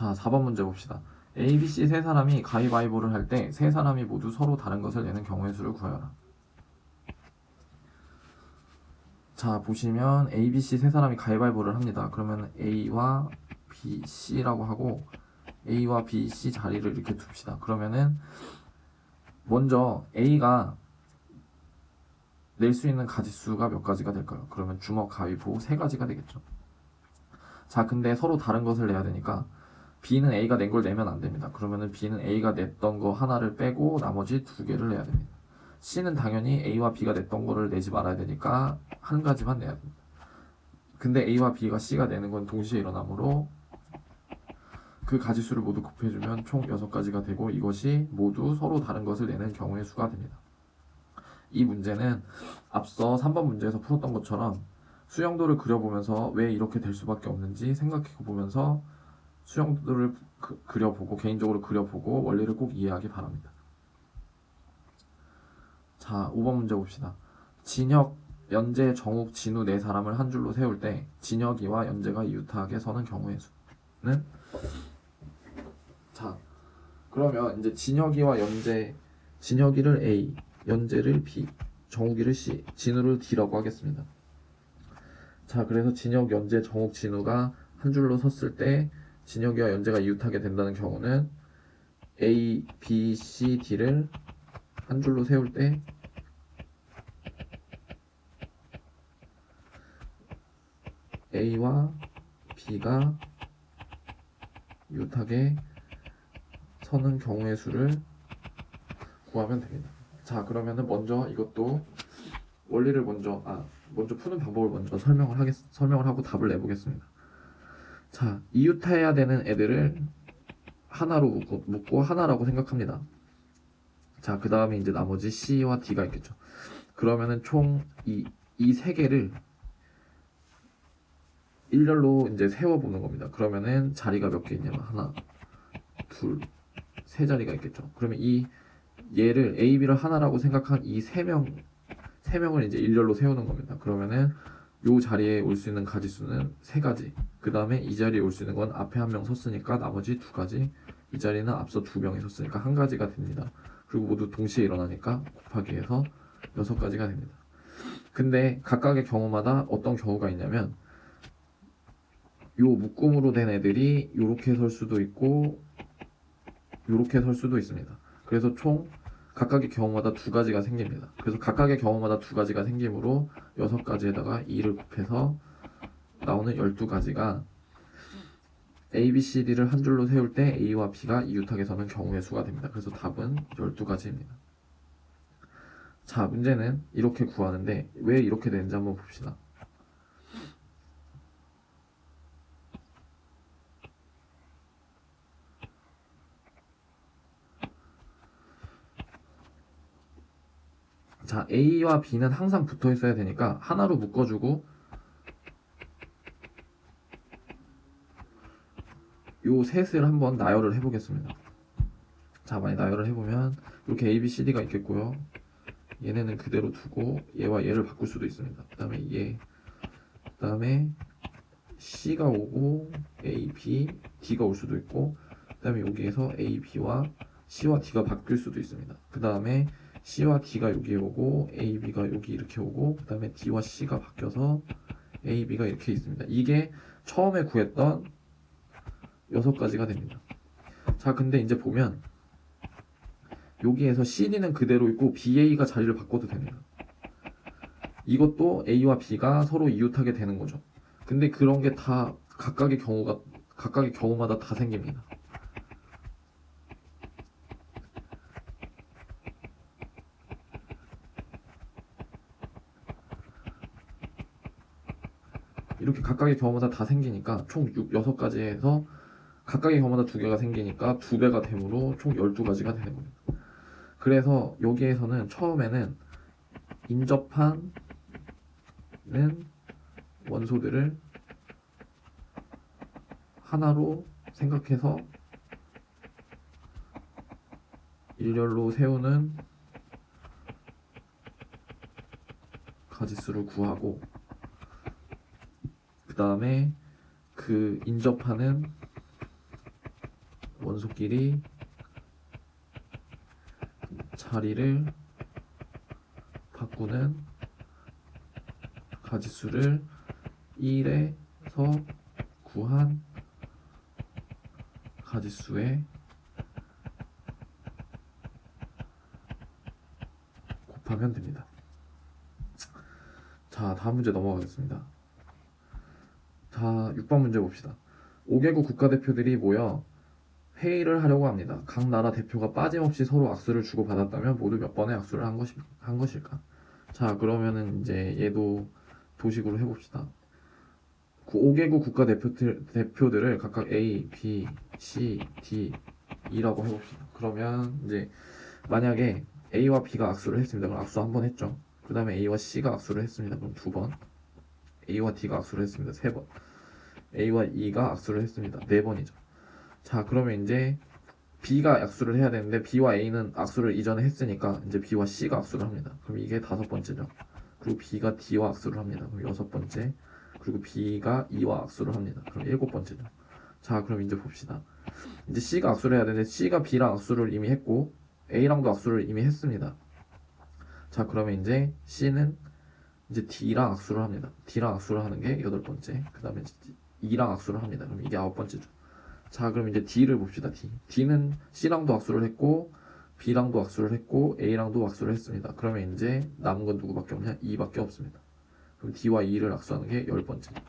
자, 4번 문제 봅시다. A, B, C 세 사람이 가위바위보를 할 때 세 사람이 모두 서로 다른 것을 내는 경우의 수를 구하여라. 자, 보시면 A, B, C 세 사람이 가위바위보를 합니다. 그러면 A와 B, C라고 하고 A와 B, C 자리를 이렇게 둡시다. 그러면은 먼저 A가 낼 수 있는 가지수가 몇 가지가 될까요? 그러면 주먹, 가위보 세 가지가 되겠죠. 자, 근데 서로 다른 것을 내야 되니까 B는 A가 낸 걸 내면 안 됩니다. 그러면은 B는 A가 냈던 거 하나를 빼고 나머지 두 개를 내야 됩니다. C는 당연히 A와 B가 냈던 거를 내지 말아야 되니까 한 가지만 내야 됩니다. 근데 A와 B가 C가 내는 건 동시에 일어나므로 그 가지수를 모두 곱해주면 총 6가지가 되고 이것이 모두 서로 다른 것을 내는 경우의 수가 됩니다. 이 문제는 앞서 3번 문제에서 풀었던 것처럼 수영도를 그려보면서 왜 이렇게 될 수밖에 없는지 생각해보면서 수영도를 그려보고 개인적으로 그려보고 원리를 꼭 이해하기 바랍니다. 자, 5번 문제 봅시다. 진혁, 연재, 정욱, 진우 네 사람을 한 줄로 세울 때 진혁이와 연재가 이웃하게 서는 경우의 수는? 자, 그러면 이제 진혁이와 연재, 진혁이를 A, 연재를 B, 정욱이를 C, 진우를 D라고 하겠습니다. 자, 그래서 진혁, 연재, 정욱, 진우가 한 줄로 섰을 때 진혁이와 연재가 이웃하게 된다는 경우는 A, B, C, D를 한 줄로 세울 때 A와 B가 이웃하게 서는 경우의 수를 구하면 됩니다. 자, 그러면은 먼저 이것도 원리를 먼저 푸는 방법을 먼저 설명을 하고 답을 내보겠습니다. 자, 이웃해야 되는 애들을 하나로 묶고 하나라고 생각합니다. 자, 그 다음에 이제 나머지 C와 D가 있겠죠. 그러면은 총 이 세 개를 일렬로 이제 세워보는 겁니다. 그러면은 자리가 몇 개 있냐면 하나, 둘, 세 자리가 있겠죠. 그러면 얘를 A, B를 하나라고 생각한 이 세 명을 이제 일렬로 세우는 겁니다. 그러면은 요 자리에 올 수 있는 가지수는 세 가지. 그 다음에 이 자리에 올 수 있는 건 앞에 한 명 섰으니까 나머지 두 가지. 이 자리는 앞서 두 명이 섰으니까 한 가지가 됩니다. 그리고 모두 동시에 일어나니까 곱하기 해서 6가지가 됩니다. 근데 각각의 경우마다 어떤 경우가 있냐면 요 묶음으로 된 애들이 요렇게 설 수도 있고 요렇게 설 수도 있습니다. 그래서 총 각각의 경우마다 두 가지가 생깁니다. 그래서 각각의 경우마다 두 가지가 생기므로 6가지에다가 2를 곱해서 나오는 12가지가 A, B, C, D를 한 줄로 세울 때 A와 B가 이웃하게 서는 경우의 수가 됩니다. 그래서 답은 12가지입니다. 자, 문제는 이렇게 구하는데 왜 이렇게 되는지 한번 봅시다. 자, A와 B는 항상 붙어 있어야 되니까 하나로 묶어주고 요 셋을 한번 나열을 해보겠습니다. 자, 많이 나열을 해보면 이렇게 A, B, C, D가 있겠고요. 얘네는 그대로 두고 얘와 얘를 바꿀 수도 있습니다. 그 다음에 C가 오고 A, B, D가 올 수도 있고 그 다음에 여기에서 A, B와 C와 D가 바뀔 수도 있습니다. 그 다음에 C와 D가 여기에 오고 A, B가 여기 이렇게 오고 그 다음에 D와 C가 바뀌어서 A, B가 이렇게 있습니다. 이게 처음에 구했던 6가지가 됩니다. 자, 근데 이제 보면 여기에서 CD는 그대로 있고 BA가 자리를 바꿔도 됩니다. 이것도 A와 B가 서로 이웃하게 되는 거죠. 근데 그런 게 다 각각의 경우마다 다 생깁니다. 이렇게 각각의 경우마다 다 생기니까 총 6가지에서 각각의 경우마다 2개가 생기니까 2배가 되므로 총 12가지가 되는 겁니다. 그래서 여기에서는 처음에는 인접하는 원소들을 하나로 생각해서 일렬로 세우는 가지수를 구하고 그 다음에 그 인접하는 원소끼리 자리를 바꾸는 가지수를 1에서 구한 가지수에 곱하면 됩니다. 자, 다음 문제 넘어가겠습니다. 자, 6번 문제 봅시다. 5개국 국가대표들이 모여 회의를 하려고 합니다. 각 나라 대표가 빠짐없이 서로 악수를 주고받았다면 모두 몇 번의 악수를 한 것일까? 자, 그러면은 이제 얘도 도식으로 해봅시다. 5개국 국가대표들을 각각 A, B, C, D, E라고 해봅시다. 그러면 이제 만약에 A와 B가 악수를 했습니다. 그럼 악수 한 번 했죠. 그 다음에 A와 C가 악수를 했습니다. 그럼 2번. A와 D가 악수를 했습니다. 3번. A와 E가 악수를 했습니다. 4번이죠. 자, 그러면 이제 B가 악수를 해야 되는데 B와 A는 악수를 이전에 했으니까 이제 B와 C가 악수를 합니다. 그럼 이게 5번째죠. 그리고 B가 D와 악수를 합니다. 그럼 6번째. 그리고 B가 E와 악수를 합니다. 그럼 7번째죠. 자, 그럼 이제 봅시다. 이제 C가 악수를 해야 되는데 C가 B랑 악수를 이미 했고 A랑도 악수를 이미 했습니다. 자, 그러면 이제 C는 이제 D랑 악수를 합니다. D랑 악수를 하는 게 8번째. 그 다음에 E랑 악수를 합니다. 그럼 이게 9번째죠. 자, 그럼 이제 D를 봅시다. D는 C랑도 악수를 했고 B랑도 악수를 했고 A랑도 악수를 했습니다. 그러면 이제 남은 건 누구밖에 없냐? E밖에 없습니다. 그럼 D와 E를 악수하는 게 10번째죠.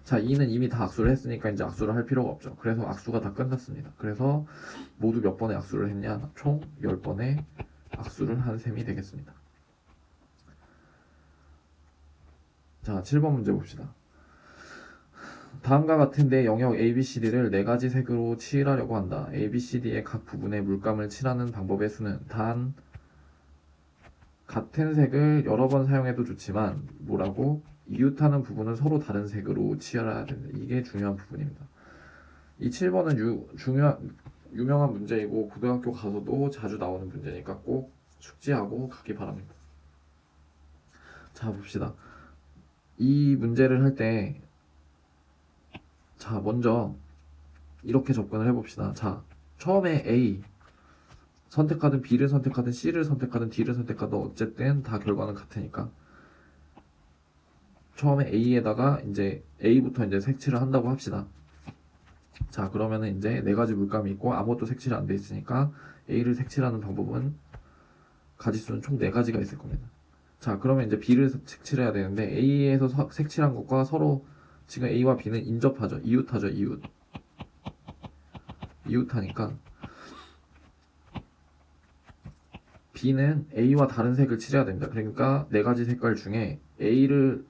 자, E는 이미 다 악수를 했으니까 이제 악수를 할 필요가 없죠. 그래서 악수가 다 끝났습니다. 그래서 모두 몇 번의 악수를 했냐? 총 10번의 악수를 한 셈이 되겠습니다. 자, 7번 문제 봅시다. 다음과 같은데 영역 ABCD를 4가지 색으로 칠하려고 한다. ABCD의 각 부분에 물감을 칠하는 방법의 수는 단 같은 색을 여러 번 사용해도 좋지만 뭐라고? 이웃하는 부분은 서로 다른 색으로 칠해야 된다. 이게 중요한 부분입니다. 이 7번은 유명한 문제이고 고등학교 가서도 자주 나오는 문제니까 꼭 숙지하고 가기 바랍니다. 자, 봅시다. 이 문제를 할 때 자, 먼저 이렇게 접근을 해봅시다. 자, 처음에 A 선택하든 B를 선택하든 C를 선택하든 D를 선택하든 어쨌든 다 결과는 같으니까 처음에 A에다가 이제 A부터 이제 색칠을 한다고 합시다. 자, 그러면은 이제 4가지 물감이 있고 아무것도 색칠이 안 돼 있으니까 A를 색칠하는 방법은 가지수는 총 4가지가 있을 겁니다. 자, 그러면 이제 B를 색칠해야 되는데 A에서 색칠한 것과 서로 지금 A와 B는 인접하죠. 이웃하죠. 이웃하니까 B는 A와 다른 색을 칠해야 됩니다. 그러니까 4가지 색깔 중에 A를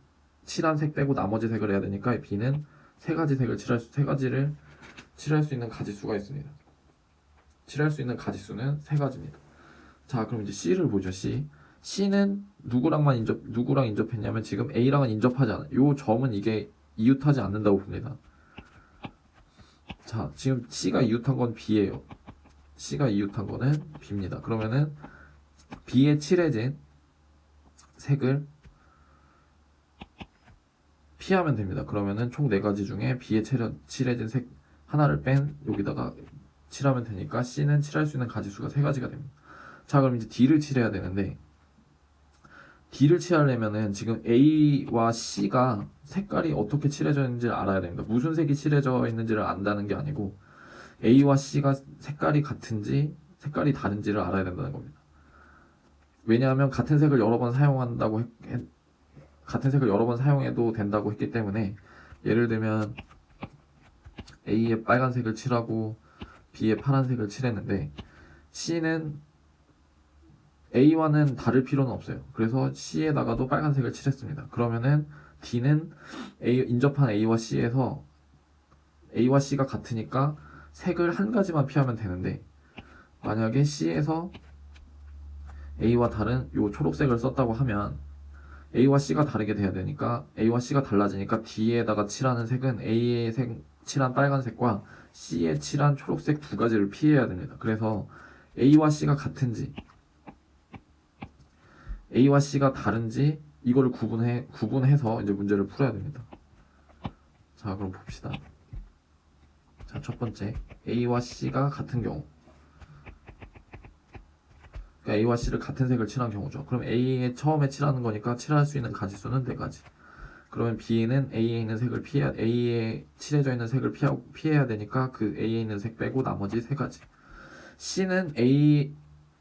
칠한 색 빼고 나머지 색을 해야 되니까 B는 3가지를 칠할 수 있는 가지수가 있습니다. 칠할 수 있는 가지수는 3가지입니다. 자, 그럼 이제 C를 보죠. C는 누구랑 인접했냐면 지금 A랑은 인접하지 않아요. 요 점은 이게 이웃하지 않는다고 봅니다. 자, 지금 C가 이웃한 건 B예요. C가 이웃한 거는 B입니다. 그러면은 B에 칠해진 색을 피하면 됩니다. 그러면은 총 4가지 중에 B에 칠해진 색 하나를 뺀 여기다가 칠하면 되니까 C는 칠할 수 있는 가지수가 3가지가 됩니다. 자, 그럼 이제 D를 칠해야 되는데 D를 칠하려면은 지금 A와 C가 색깔이 어떻게 칠해져 있는지를 알아야 됩니다. 무슨 색이 칠해져 있는지를 안다는 게 아니고 A와 C가 색깔이 같은지 색깔이 다른지를 알아야 된다는 겁니다. 왜냐하면 같은 색을 여러 번 사용해도 된다고 했기 때문에 예를 들면 A에 빨간색을 칠하고 B에 파란색을 칠했는데 C는 A와는 다를 필요는 없어요. 그래서 C에다가도 빨간색을 칠했습니다. 그러면은 D는 인접한 A와 C에서 A와 C가 같으니까 색을 한 가지만 피하면 되는데 만약에 C에서 A와 다른 요 초록색을 썼다고 하면 A와 C가 다르게 돼야 되니까 A와 C가 달라지니까 D에다가 칠하는 색은 A에 칠한 빨간색과 C에 칠한 초록색 2가지를 피해야 됩니다. 그래서 A와 C가 같은지 A와 C가 다른지 이거를 구분해서 이제 문제를 풀어야 됩니다. 자, 그럼 봅시다. 자, 자, 첫 번째 A와 C가 같은 경우, 그러니까 A와 C를 같은 색을 칠한 경우죠. 그럼 A에 처음에 칠하는 거니까 칠할 수 있는 가지수는 4가지. 그러면 B는 A에 있는 색을 A에 칠해져 있는 색을 피해야 되니까 그 A에 있는 색 빼고 나머지 3가지. C는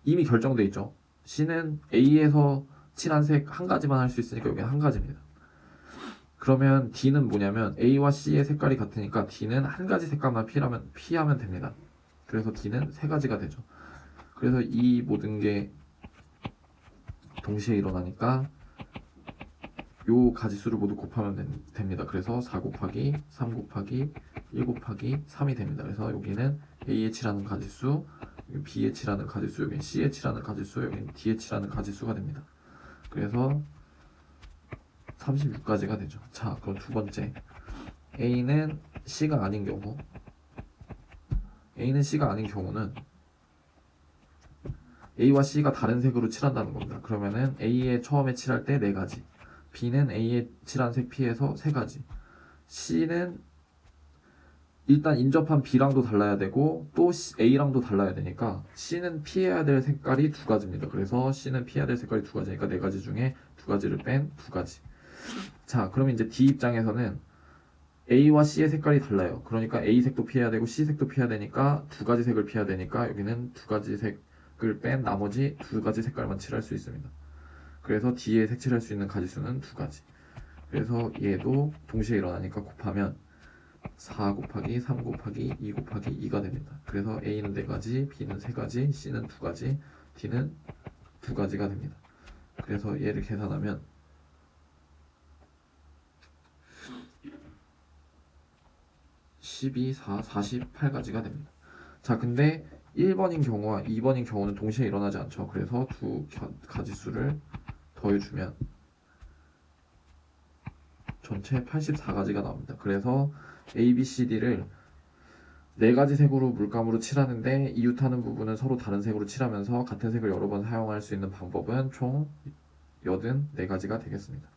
이미 결정돼 있죠. C는 A에서 칠한 색 한 가지만 할 수 있으니까 여기는 한 가지입니다. 그러면 D는 뭐냐면 A와 C의 색깔이 같으니까 D는 한 가지 색깔만 피하면 됩니다. 그래서 D는 3가지가 되죠. 그래서 이 모든 게 동시에 일어나니까 요 가지수를 모두 곱하면 됩니다. 그래서 4 곱하기 3 곱하기 1 곱하기 3이 됩니다. 그래서 여기는 A에 칠하는 가지수, 여기 B에 칠하는 가지수, 여기는 C에 칠하는 가지수, 여기는 D에 칠하는 가지수가 됩니다. 그래서 36가지가 되죠. 자, 그럼 두 번째 A는 C가 아닌 경우, A는 C가 아닌 경우는 A와 C가 다른 색으로 칠한다는 겁니다. 그러면은 A에 처음에 칠할 때 4가지, B는 A에 칠한 색 피해서 3가지, C는 일단 인접한 B랑도 달라야 되고 또 A랑도 달라야 되니까 C는 피해야 될 색깔이 2가지입니다. 그래서 C는 피해야 될 색깔이 2가지니까 4가지 중에 2가지를 뺀 2가지. 자, 그러면 이제 D 입장에서는 A와 C의 색깔이 달라요. 그러니까 A 색도 피해야 되고 C 색도 피해야 되니까 2가지 색을 피해야 되니까 여기는 2가지 색을 뺀 나머지 2가지 색깔만 칠할 수 있습니다. 그래서 D에 색칠할 수 있는 가지수는 2가지. 그래서 얘도 동시에 일어나니까 곱하면 4 곱하기 3 곱하기 2 곱하기 2가 됩니다. 그래서 A는 4가지, B는 3가지, C는 2가지, D는 2가지가 됩니다. 그래서 얘를 계산하면 12, 4, 48가지가 됩니다. 자, 근데 1번인 경우와 2번인 경우는 동시에 일어나지 않죠. 그래서 두 가지수를 더해주면 전체 84가지가 나옵니다. 그래서 A, B, C, D를 4가지 색으로 물감으로 칠하는데 이웃하는 부분은 서로 다른 색으로 칠하면서 같은 색을 여러 번 사용할 수 있는 방법은 총 84가지가 되겠습니다.